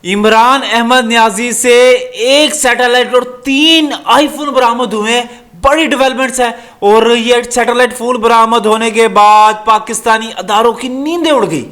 इमरान अहमद न्याजी से एक सैटेलाइट और 3 आईफोन बरामद हुए। बड़ी डेवलपमेंट्स है। और ये सैटेलाइट फोन बरामद होने के बाद पाकिस्तानी अदारों की नींदें उड़ गई,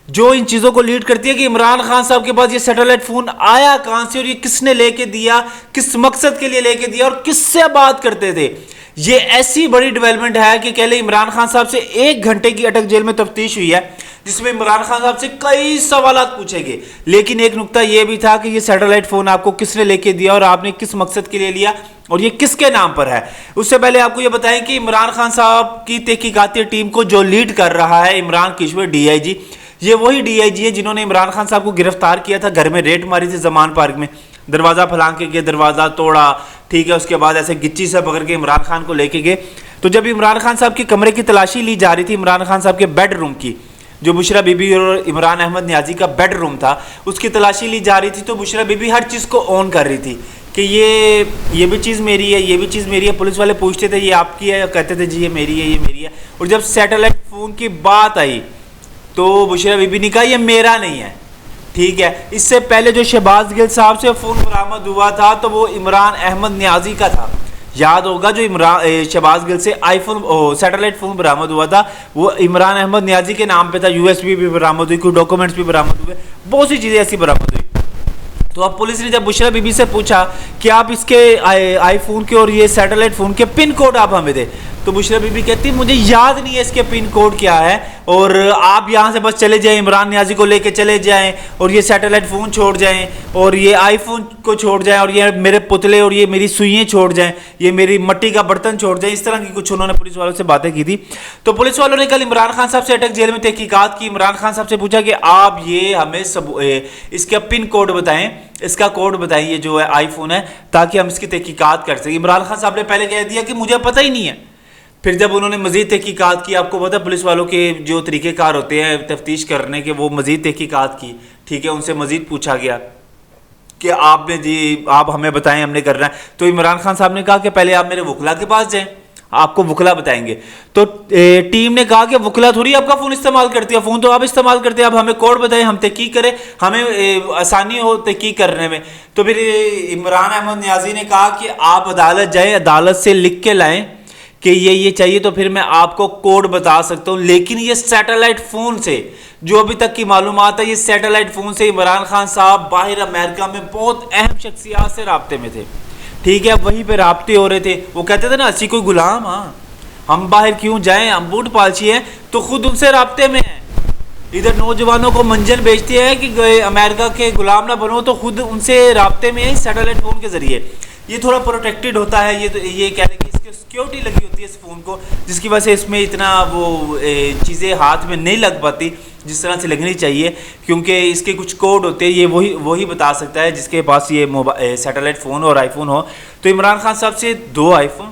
जो इन चीजों को लीड करती है कि इमरान खान साहब के पास ये सैटेलाइट फोन आया कहां से और ये किसने लेके दिया, किस मकसद के लिए लेके दिया और किससे बात करते थे। ये ऐसी बड़ी डेवलपमेंट है कि पहले इमरान खान साहब से 1 घंटे की अटक जेल में तफ्तीश हुई है, जिसमें इमरान खान साहब से कई सवाल पूछे गए। लेकिन एक नुकता यह भी था कि ये सैटेलाइट फोन आपको किसने लेके दिया और आपने किस मकसद के लिए लिया और ये किसके नाम पर है। उससे पहले आपको ये बताएं कि इमरान खान साहब की तहकीकाती टीम को जो लीड कर रहा है इमरान किश्वर डीआईजी, ये वही डीआईजी है जिन्होंने इमरान खान साहब को गिरफ्तार किया था, घर में रेड मारी थी जमान पार्क में, दरवाजा फलांग के दरवाजा तोड़ा, ठीक है। उसके बाद ऐसे गिच्ची से पकड़ के इमरान खान को लेके गए। तो जब इमरान खान साहब के कमरे की तलाशी ली जा रही थी, इमरान खान साहब के बेडरूम की, जो बुशरा बीबी और इमरान अहमद न्याजी का बेडरूम था, उसकी तलाशी ली जा रही थी, तो बुशरा बीबी हर चीज़ को ऑन कर रही थी कि ये भी चीज़ मेरी है, ये भी चीज़ मेरी है। पुलिस वाले पूछते थे ये आपकी है, कहते थे जी ये मेरी है, ये मेरी है। और जब सैटेलाइट फ़ोन की बात आई तो बुशरा बीबी ने कहा ये मेरा नहीं है, ठीक है। इससे पहले जो शहबाज गिल साहब से फ़ोन बरामद हुआ था तो वो इमरान अहमद न्याजी का था। याद होगा जो शहबाज गिल से आईफोन सैटेलाइट फ़ोन बरामद हुआ था वो इमरान अहमद न्याजी के नाम पे था। यूएसबी भी बरामद हुई, कुछ डॉक्यूमेंट्स भी बरामद हुए, बहुत सी चीज़ें ऐसी बरामद हुई। तो अब पुलिस ने जब बुशरा बीबी से पूछा कि आप इसके आईफोन के और ये सैटेलाइट फ़ोन के पिन कोड आप हमें दें, तो बुशरा बीबी कहती मुझे याद नहीं है इसके पिन कोड क्या है और आप यहाँ से बस चले जाएं, इमरान न्याजी को लेके चले जाएं और ये सैटेलाइट फ़ोन छोड़ जाएं और ये आईफोन को छोड़ जाएं और ये मेरे पुतले और ये मेरी सुइयाँ छोड़ जाएं, ये मेरी मिट्टी का बर्तन छोड़ जाएं। इस तरह की कुछ उन्होंने पुलिस वालों से बातें की थी। तो पुलिस वालों ने कल इमरान खान साहब से अटक जेल में तहकीकात की। इमरान खान साहब से पूछा कि आप ये हमें सब इसका पिन कोड बताएं, इसका कोड बताइए जो है आईफोन है, ताकि हम इसकी तहकीकात कर सकें। इमरान खान साहब ने पहले कह दिया कि मुझे पता ही नहीं है। फिर जब उन्होंने मजीद तहकीकात की, आपको पता पुलिस वालों के जो तरीक़ेकार होते हैं तफ्तीश करने के, वो मजीद तहकीकात की, ठीक है। उनसे मजीद पूछा गया कि आपने जी आप हमें बताएं, हमने करना है। तो इमरान खान साहब ने कहा कि पहले आप मेरे वकला के पास जाएं, आपको वकला बताएंगे। तो टीम ने कहा कि वकला थोड़ी आपका फ़ोन इस्तेमाल करती है, फ़ोन तो आप इस्तेमाल करते हैं, आप हमें कोड बताएं, हम तहकीक करें, हमें आसानी हो तहकीक करने में। तो फिर इमरान अहमद न्याजी ने कहा कि आप अदालत जाएँ, अदालत से लिख के लाएँ कि ये चाहिए, तो फिर मैं आपको कोड बता सकता हूँ। लेकिन ये सैटेलाइट फ़ोन से जो अभी तक की मालूमात है, ये सैटेलाइट फ़ोन से इमरान खान साहब बाहर अमेरिका में बहुत अहम शख्सियात से राब्ते में थे, ठीक है। वहीं पे राब्ते हो रहे थे। वो कहते थे ना ऐसी कोई गुलाम, हाँ हम बाहर क्यों जाएं, हम बूट पालची हैं, तो खुद उनसे राब्ते में हैं। इधर नौजवानों को मंजन बेचते हैं कि अमेरिका के गुलाम ना बनो, तो खुद उनसे राब्ते में है सैटेलाइट फ़ोन के ज़रिए। ये थोड़ा प्रोटेक्टेड होता है, ये कह रहे कि इसकी सिक्योरिटी लगी होती है इस फ़ोन को, जिसकी वजह से इसमें इतना वो चीज़ें हाथ में नहीं लग पाती जिस तरह से लगनी चाहिए, क्योंकि इसके कुछ कोड होते हैं, ये वही बता सकता है जिसके पास ये सैटेलाइट फ़ोन और आईफोन हो। तो इमरान खान साहब से 2 आईफोन,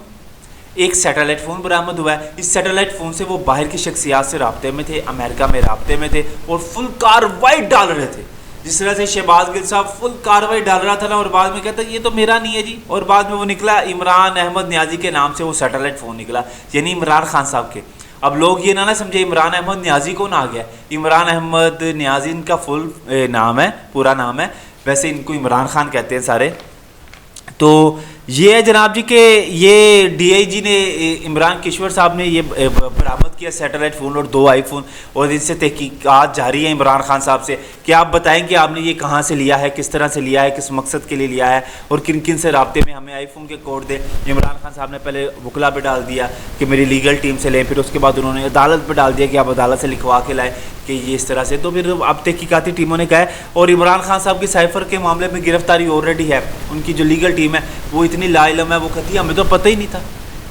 एक सैटेलाइट फ़ोन बरामद हुआ है। इस सैटेलाइट फ़ोन से वो बाहर की शख्सियात से राब्ते में थे, अमेरिका में राब्ते में थे और फुल कार्रवाई डाल रहे थे। जिस तरह से शहबाज गिल साहब फुल कार्रवाई डाल रहा था ना, और बाद में कहता ये तो मेरा नहीं है जी, और बाद में वो निकला इमरान अहमद न्याजी के नाम से वो सैटेलाइट फ़ोन निकला, यानी इमरान खान साहब के। अब लोग ये ना समझे इमरान अहमद न्याजी कौन आ गया। इमरान अहमद न्याजी इनका फुल नाम है, पूरा नाम है, वैसे इनको इमरान खान कहते हैं सारे। तो ये है जनाब जी के ये डीआईजी ने इमरान किश्वर साहब ने ये बरामद किया सैटेलाइट फ़ोन और 2 आईफोन, और इनसे तहकीकात जारी है इमरान खान साहब से कि आप बताएं कि आपने ये कहाँ से लिया है, किस तरह से लिया है, किस मकसद के लिए लिया है और किन किन से राब्ते में, हमें आईफोन के कोड दे। इमरान खान साहब ने पहले वकला पे डाल दिया कि मेरी लीगल टीम से लें, फिर उसके बाद उन्होंने अदालत पर डाल दिया कि आप अदालत से लिखवा के लाएँ कि ये इस तरह से। तो फिर अब तहकीकाती टीमों ने कहा है, और इमरान खान साहब की साइफर के मामले में गिरफ्तारी ऑलरेडी है। उनकी जो लीगल टीम है वो इतनी लाइलम है, वो कहती है हमें तो पता ही नहीं था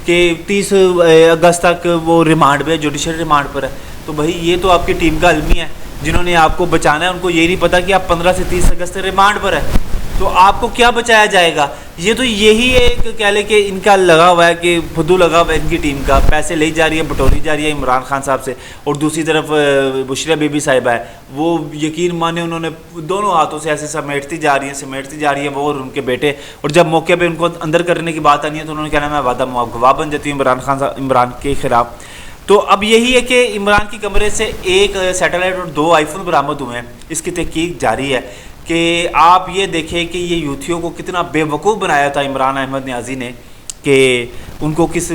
कि 30 अगस्त तक वो रिमांड पे, जुडिशल रिमांड पर है। तो भाई ये तो आपकी टीम का आदमी है जिन्होंने आपको बचाना है, उनको ये नहीं पता कि आप 15 से 30 अगस्त रिमांड पर है, तो आपको क्या बचाया जाएगा। ये तो यही एक कह ले कि इनका लगा हुआ है कि फुदू लगा हुआ है इनकी टीम का, पैसे ले जा रही है, बटोरी जा रही है इमरान खान साहब से। और दूसरी तरफ बुशरा बीबी साहिबा है, वो यकीन माने उन्होंने दोनों हाथों से ऐसे समेटती जा रही है वो और उनके बेटे। और जब मौके पे उनको अंदर करने की बात आनी है तो उन्होंने कहना मैं वादा गवाह बन जाती हूँ इमरान के खिलाफ। तो अब यही है कि इमरान की कमरे से एक सैटेलाइट और 2 आईफोन बरामद हुए हैं, इसकी तहकीक जारी है। कि आप ये देखें कि ये यूथियों को कितना बेवकूफ़ बनाया था इमरान अहमद न्याजी ने, कि उनको किस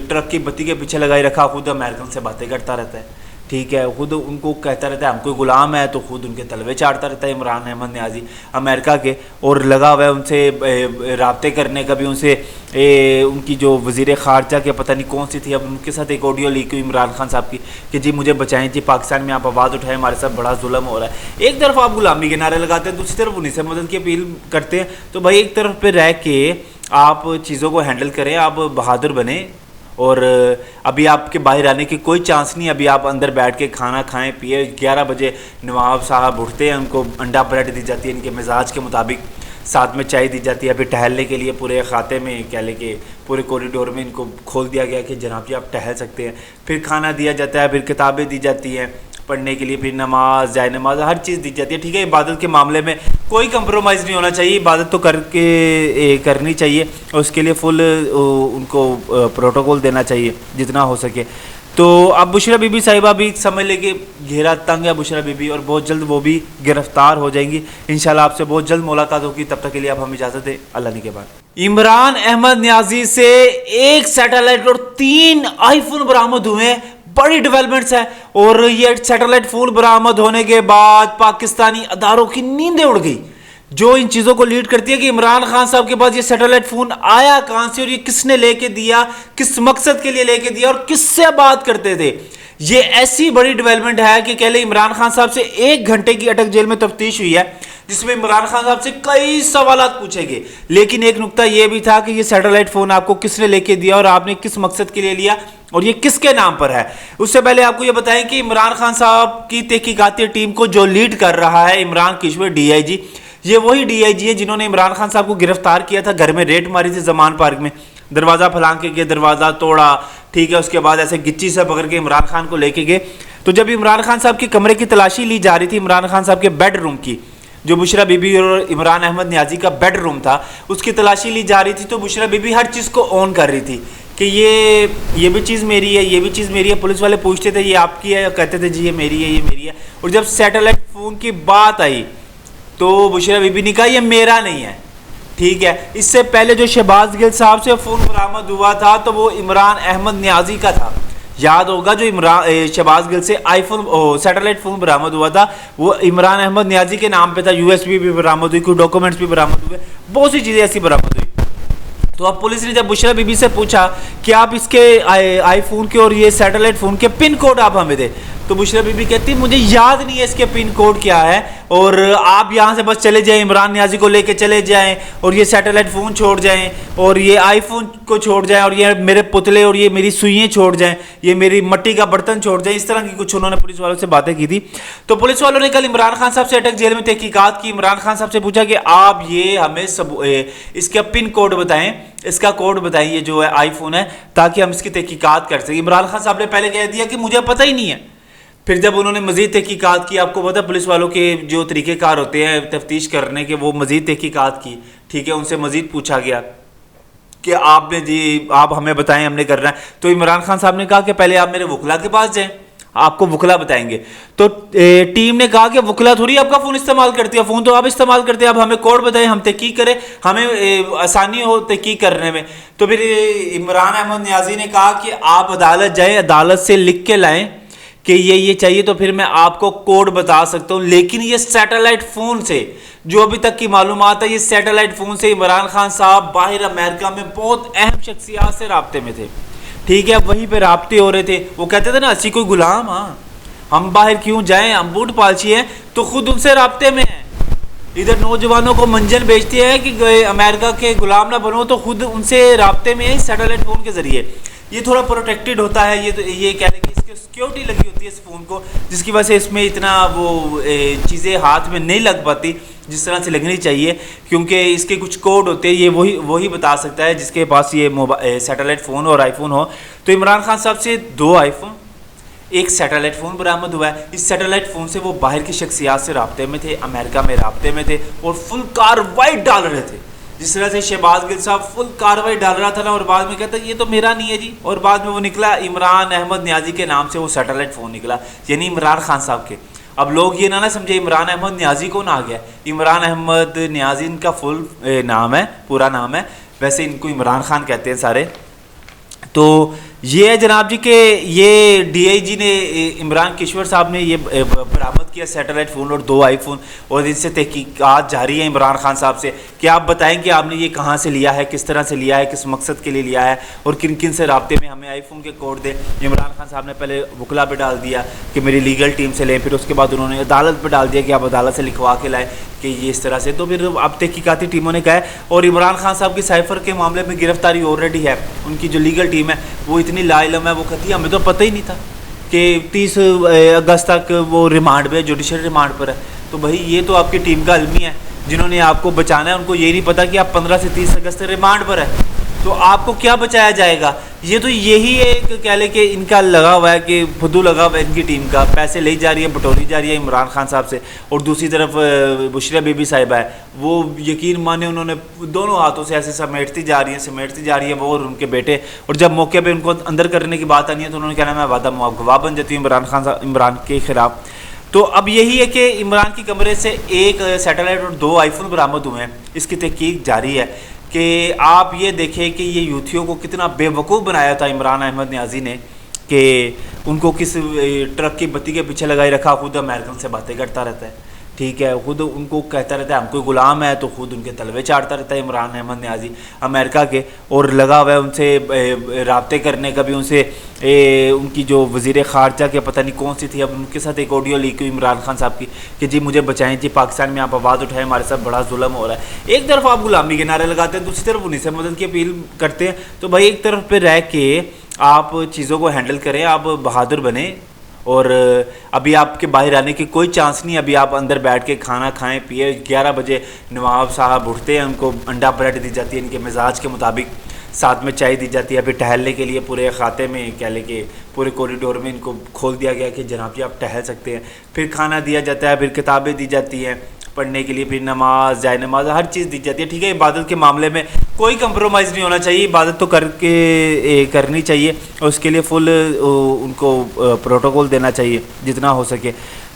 ट्रक की बत्ती के पीछे लगाई रखा, खुद अमेरिकन से बातें करता रहता है, ठीक है, खुद उनको कहता रहता है हम कोई गुलाम है, तो खुद उनके तलवे चाटता रहता है इमरान अहमद न्याजी अमेरिका के, और लगा हुआ है उनसे राब्ते करने का भी, उनसे उनकी जो वज़ीर ख़ारजा के पता नहीं कौन सी थी, अब उनके साथ एक ऑडियो लीक हुई इमरान खान साहब की कि जी मुझे बचाएं जी, पाकिस्तान में आप आवाज़ उठाएं, हमारे साथ बड़ा जुल्म हो रहा है। एक तरफ आप गुलामी के नारे लगाते हैं, दूसरी तरफ उन्हीं से मदद की अपील करते हैं। तो भाई एक तरफ पे रह के आप चीज़ों को हैंडल करें, आप बहादुर बने, और अभी आपके बाहर आने की कोई चांस नहीं। अभी आप अंदर बैठ के खाना खाएं पिए। 11 बजे नवाब साहब उठते हैं, उनको अंडा ब्रेड दी जाती है इनके मिजाज के मुताबिक, साथ में चाय दी जाती है। अभी टहलने के लिए पूरे खाते में कह लें कि पूरे कॉरिडोर में इनको खोल दिया गया कि जनाब जी आप टहल सकते हैं। फिर खाना दिया जाता है, फिर किताबें दी जाती हैं पढ़ने के लिए, फिर नमाज जाए नमाज हर चीज़ दी जाती है, ठीक है। इबादत के मामले में कोई कंप्रोमाइज़ नहीं होना चाहिए, इबादत तो करनी चाहिए, और उसके लिए फुल उनको प्रोटोकॉल देना चाहिए जितना हो सके। तो अब बुशरा बीबी साहिबा भी समझ लेके घेरा तंग है बुशरा बीबी, और बहुत जल्द वो भी गिरफ्तार हो जाएंगी इंशाल्लाह। आपसे बहुत जल्द मुलाकात होगी, तब तक के लिए आप हमें इजाज़त दें, अल्लाह ने के बाद। इमरान अहमद न्याजी से 1 सैटेलाइट और 3 आईफोन बरामद हुए, बड़ी डेवलपमेंट्स है। और ये सैटेलाइट फोन बरामद होने के बाद पाकिस्तानी अदारों की नींदें उड़ गई, जो इन चीज़ों को लीड करती है कि इमरान खान साहब के पास ये सैटेलाइट फ़ोन आया कहाँ से, और ये किसने लेके दिया, किस मकसद के लिए लेके दिया, और किससे बात करते थे। ये ऐसी बड़ी डेवलपमेंट है कि कह ले इमरान खान साहब से 1 घंटे की अटक जेल में तफ्तीश हुई है, जिसमें इमरान खान साहब से कई सवालात पूछे गए। लेकिन एक नुकता यह भी था कि ये सैटेलाइट फ़ोन आपको किसने लेके दिया और आपने किस मकसद के लिए लिया, और ये किसके नाम पर है। उससे पहले आपको ये बताएं कि इमरान खान साहब की तहकीकाती टीम को जो लीड कर रहा है इमरान किश्वर DIG, ये वही DIG है जिन्होंने इमरान खान साहब को गिरफ्तार किया था, घर में रेड मारी थी जमान पार्क में, दरवाज़ा फलांग के गए, दरवाज़ा तोड़ा, ठीक है। उसके बाद ऐसे गिच्ची से पकड़ के इमरान खान को लेके गए। तो जब इमरान खान साहब के कमरे की तलाशी ली जा रही थी, इमरान खान साहब के बेडरूम की, जो बुशरा बीबी और इमरान अहमद न्याजी का बेडरूम था, उसकी तलाशी ली जा रही थी, तो बुशरा बीबी हर चीज़ को ऑन कर रही थी कि ये भी चीज़ मेरी है, ये भी चीज़ मेरी है। पुलिस वाले पूछते थे ये आपकी है, कहते थे जी ये मेरी है, ये मेरी है। और जब सैटेलाइट फ़ोन की बात आई तो बुशरा बीबी ने कहा ये मेरा नहीं है, ठीक है। इससे पहले जो शहबाज गिल साहब से फ़ोन बरामद हुआ था तो वो इमरान अहमद न्याजी का था, याद होगा। जो शहबाज गिल से आईफोन सैटेलाइट फ़ोन बरामद हुआ था वो इमरान अहमद न्याजी के नाम पे था। USB भी बरामद हुई, कुछ डॉक्यूमेंट्स भी बरामद हुए, बहुत सी चीज़ें ऐसी बरामद हुई। तो अब पुलिस ने जब बुशरा बीबी से पूछा कि आप इसके आईफोन के और ये सैटेलाइट फ़ोन के पिन कोड आप हमें दें, तो बुशरा बीबी कहती मुझे याद नहीं है इसके पिन कोड क्या है, और आप यहाँ से बस चले जाएं, इमरान न्याजी को लेके चले जाएं, और ये सैटेलाइट फ़ोन छोड़ जाएं, और ये आईफोन को छोड़ जाएं, और ये मेरे पुतले और ये मेरी सुइयाँ छोड़ जाएं, ये मेरी मट्टी का बर्तन छोड़ जाएं। इस तरह की कुछ उन्होंने पुलिस वालों से बातें की थी। तो पुलिस वालों ने कल इमरान खान साहब से अटक जेल में तहकीकात की। इमरान खान साहब से पूछा कि आप ये हमें सब इसका पिन कोड बताएं, इसका कोड बताएं, ये जो है आईफोन है, ताकि हम इसकी तहकीकात कर सकें। इमरान खान साहब ने पहले कह दिया कि मुझे पता ही नहीं है। फिर जब उन्होंने मज़ीद तहकीकात की, आपको पता पुलिस वालों के जो तरीक़ेकार होते हैं तफ्तीश करने के, वो मज़ीद तहकीकात की, ठीक है। उनसे मज़ीद पूछा गया कि आपने जी आप हमें बताएं, हमने करना है। तो इमरान खान साहब ने कहा कि पहले आप मेरे वकला के पास जाएं, आपको वकला बताएंगे। तो टीम ने कहा कि वकला थोड़ी आपका फ़ोन इस्तेमाल करती है, फ़ोन तो आप इस्तेमाल करते हैं, आप हमें कोड बताएं, हम तहकीक करें, हमें आसानी हो तहकीक करने में। तो फिर इमरान अहमद न्याजी ने कहा कि आप अदालत जाएँ, अदालत से लिख के लाएँ कि ये चाहिए, तो फिर मैं आपको कोड बता सकता हूँ। लेकिन ये सैटेलाइट फ़ोन से, जो अभी तक की मालूमात है, ये सैटेलाइट फ़ोन से इमरान खान साहब बाहर अमेरिका में बहुत अहम शख्सियात से राब्ते में थे, ठीक है। वहीं पे राब्ते हो रहे थे। वो कहते थे ना असी कोई गुलाम, हाँ हम बाहर क्यों जाएं, हम बूट पालची हैं, तो खुद उनसे राब्ते में हैं। इधर नौजवानों को मंजन बेचते हैं कि अमेरिका के गुलाम ना बनो, तो खुद उनसे राब्ते में है सैटेलाइट फ़ोन के ज़रिए। ये थोड़ा प्रोटेक्टेड होता है, ये कह लें कि इसकी सिक्योरिटी लगी होती है इस फ़ोन को, जिसकी वजह से इसमें इतना वो चीज़ें हाथ में नहीं लग पाती जिस तरह से लगनी चाहिए, क्योंकि इसके कुछ कोड होते हैं, ये वही बता सकता है जिसके पास ये सैटेलाइट फ़ोन और आईफोन हो। तो इमरान खान साहब से 2 आईफोन, 1 सैटेलाइट फ़ोन बरामद हुआ है। इस सैटेलाइट फ़ोन से वो बाहर की शख्सियात से राब्ते में थे, अमेरिका में राब्ते में थे, और फुल कार्रवाई डाल रहे थे। जिस तरह से शहबाज गिल साहब फुल कार्रवाई डाल रहा था ना, और बाद में कहता ये तो मेरा नहीं है जी, और बाद में वो निकला इमरान अहमद न्याजी के नाम से वो सैटेलाइट फ़ोन निकला, यानी इमरान खान साहब के। अब लोग ये ना समझे इमरान अहमद न्याजी कौन आ गया। इमरान अहमद न्याजी इनका फुल नाम है, पूरा नाम है, वैसे इनको इमरान खान कहते हैं सारे। तो ये है जनाब जी के ये डीआईजी ने इमरान किश्वर साहब ने ये बरामद किया सैटेलाइट फ़ोन और 2 आईफोन, और इनसे तहकीकात जारी है इमरान खान साहब से कि आप बताएं कि आपने ये कहाँ से लिया है, किस तरह से लिया है, किस मकसद के लिए लिया है और किन किन से राब्ते में, हमें आईफोन के कोड दें। इमरान खान साहब ने पहले वकला पे डाल दिया कि मेरी लीगल टीम से लें, फिर उसके बाद उन्होंने अदालत पर डाल दिया कि आप अदालत से लिखवा के लाएँ कि ये इस तरह से। तो फिर अब तहकीकाती टीमों ने कहा है, और इमरान खान साहब की साइफर के मामले में गिरफ्तारी ऑलरेडी है। उनकी जो लीगल टीम है वो इतनी लाइलम है, वो कहती है हमें तो पता ही नहीं था कि 30 अगस्त तक वो रिमांड पे, जुडिशल रिमांड पर है। तो भाई ये तो आपकी टीम का अलमी है जिन्होंने आपको बचाना है, उनको ये नहीं पता कि आप 15 से 30 अगस्त रिमांड पर है, तो आपको क्या बचाया जाएगा। ये तो यही एक कह ले कि इनका लगा हुआ है कि फुद्दू लगा हुआ है इनकी टीम का, पैसे ले जा रही है, बटोरी जा रही है इमरान खान साहब से। और दूसरी तरफ बुशरा बीबी साहिबा है, वो यकीन माने उन्होंने दोनों हाथों से ऐसे समेटती जा रही है वो और उनके बेटे। और जब मौके पे उनको अंदर करने की बात आनी है तो उन्होंने कहना मैं वादा गवाह बन जाती हूँ इमरान के खिलाफ। तो अब यही है कि इमरान के कमरे से एक सैटेलाइट और 2 आईफोन बरामद हुए हैं। इसकी तहकीक जारी है कि आप ये देखें कि ये यूथियों को कितना बेवकूफ़ बनाया था इमरान अहमद न्याजी ने, कि उनको किस ट्रक की बत्ती के पीछे लगाई रखा, खुद अमेरिकन से बातें करता रहता है, ठीक है, खुद उनको कहता रहता है हम कोई गुलाम है, तो खुद उनके तलवे चाटता रहता है इमरान अहमद न्याजी अमेरिका के, और लगा हुआ है उनसे राब्ते करने का भी, उनसे उनकी जो वज़ीर ख़ारजा के पता नहीं कौन सी थी, अब उनके साथ एक ऑडियो लीक हुई इमरान खान साहब की कि जी मुझे बचाएं, जी पाकिस्तान में आप आवाज़ उठाएं, हमारे साथ बड़ा जुल्म हो रहा है। एक तरफ आप गुलामी के नारे लगाते हैं, दूसरी तरफ उन्हीं से मदद की अपील करते हैं। तो भाई एक तरफ पर रह के आप चीज़ों को हैंडल करें, आप बहादुर बने। और अभी आपके बाहर आने की कोई चांस नहीं, अभी आप अंदर बैठ के खाना खाएं पिए। 11 बजे नवाब साहब उठते हैं, उनको अंडा ब्रेड दी जाती है इनके मिजाज के मुताबिक, साथ में चाय दी जाती है। अभी टहलने के लिए पूरे खाते में कह लें कि पूरे कॉरिडोर में इनको खोल दिया गया कि जनाब जी आप टहल सकते हैं। फिर खाना दिया जाता है, फिर किताबें दी जाती हैं पढ़ने के लिए, फिर नमाज जाए नमाज हर चीज़ दी जाती है, ठीक है। इबादत के मामले में कोई कंप्रोमाइज़ नहीं होना चाहिए, इबादत तो करनी चाहिए और उसके लिए फुल उनको प्रोटोकॉल देना चाहिए जितना हो सके।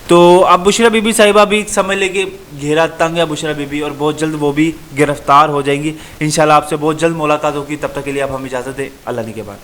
तो अब बुशरा बीबी साहिबा भी समझ लेके घेरा तंग है बुशरा बीबी, और बहुत जल्द वो भी गिरफ्तार हो जाएंगी इंशाल्लाह। आपसे बहुत जल्द मुलाकात होगी, तब तक के लिए आप हमें इजाज़त दें। अल्लाह ने के बाद।